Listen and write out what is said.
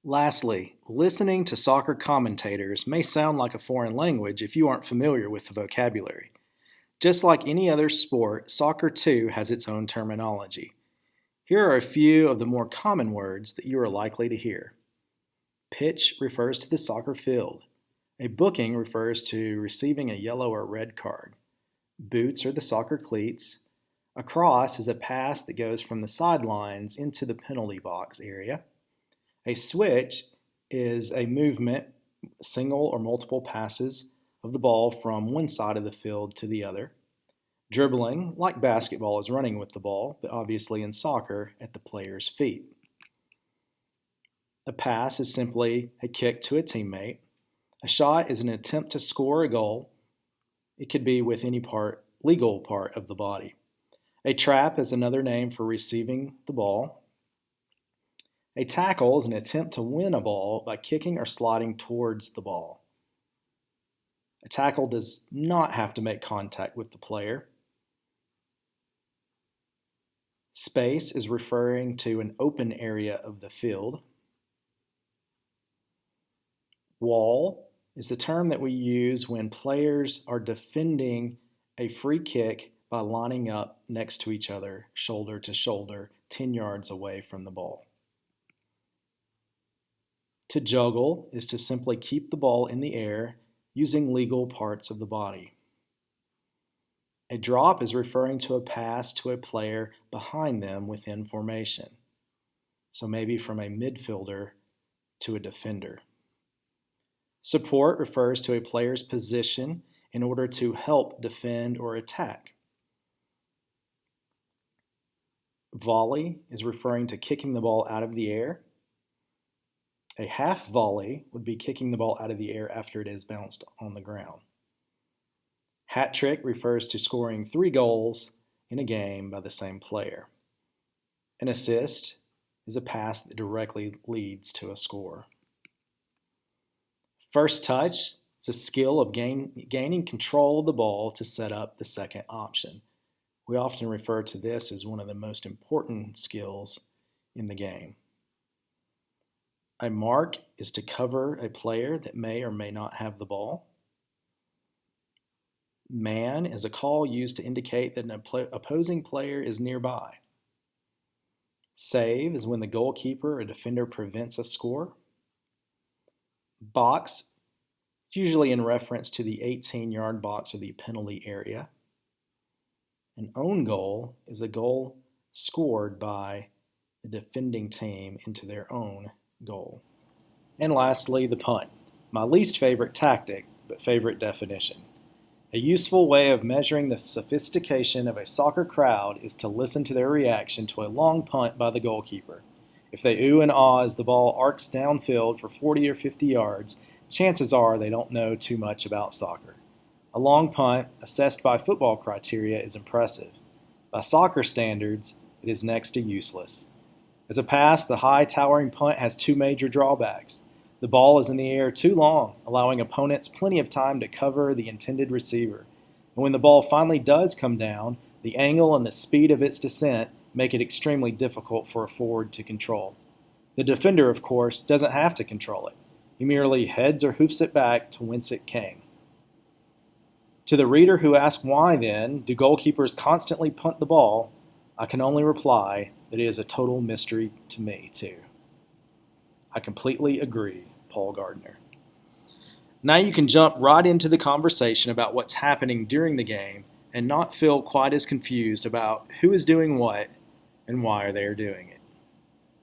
Lastly, listening to soccer commentators may sound like a foreign language if you aren't familiar with the vocabulary. Just like any other sport, soccer too has its own terminology. Here are a few of the more common words that you are likely to hear. Pitch refers to the soccer field. A booking refers to receiving a yellow or red card. Boots are the soccer cleats. A cross is a pass that goes from the sidelines into the penalty box area. A switch is a movement, single or multiple passes of the ball from one side of the field to the other. Dribbling, like basketball, is running with the ball, but obviously in soccer, at the player's feet. A pass is simply a kick to a teammate. A shot is an attempt to score a goal. It could be with any legal part of the body. A trap is another name for receiving the ball. A tackle is an attempt to win a ball by kicking or sliding towards the ball. A tackle does not have to make contact with the player. Space is referring to an open area of the field. Wall is the term that we use when players are defending a free kick by lining up next to each other, shoulder to shoulder, 10 yards away from the ball. To juggle is to simply keep the ball in the air using legal parts of the body. A drop is referring to a pass to a player behind them within formation. So maybe from a midfielder to a defender. Support refers to a player's position in order to help defend or attack. Volley is referring to kicking the ball out of the air. A half volley would be kicking the ball out of the air after it is bounced on the ground. Hat trick refers to scoring 3 goals in a game by the same player. An assist is a pass that directly leads to a score. First touch is a skill of gaining control of the ball to set up the second option. We often refer to this as one of the most important skills in the game. A mark is to cover a player that may or may not have the ball. Man is a call used to indicate that an opposing player is nearby. Save is when the goalkeeper or defender prevents a score. Box, usually in reference to the 18-yard box or the penalty area. An own goal is a goal scored by the defending team into their own goal. And lastly, the punt, my least favorite tactic, but favorite definition. A useful way of measuring the sophistication of a soccer crowd is to listen to their reaction to a long punt by the goalkeeper. If they ooh and ah as the ball arcs downfield for 40 or 50 yards, chances are they don't know too much about soccer. A long punt, assessed by football criteria, is impressive. By soccer standards, it is next to useless. As a pass, the high towering punt has 2 major drawbacks. The ball is in the air too long, allowing opponents plenty of time to cover the intended receiver. And when the ball finally does come down, the angle and the speed of its descent make it extremely difficult for a forward to control. The defender, of course, doesn't have to control it. He merely heads or hoofs it back to whence it came. To the reader who asks why, then, do goalkeepers constantly punt the ball, I can only reply that it is a total mystery to me, too. I completely agree, Paul Gardner. Now you can jump right into the conversation about what's happening during the game and not feel quite as confused about who is doing what and why they are doing it.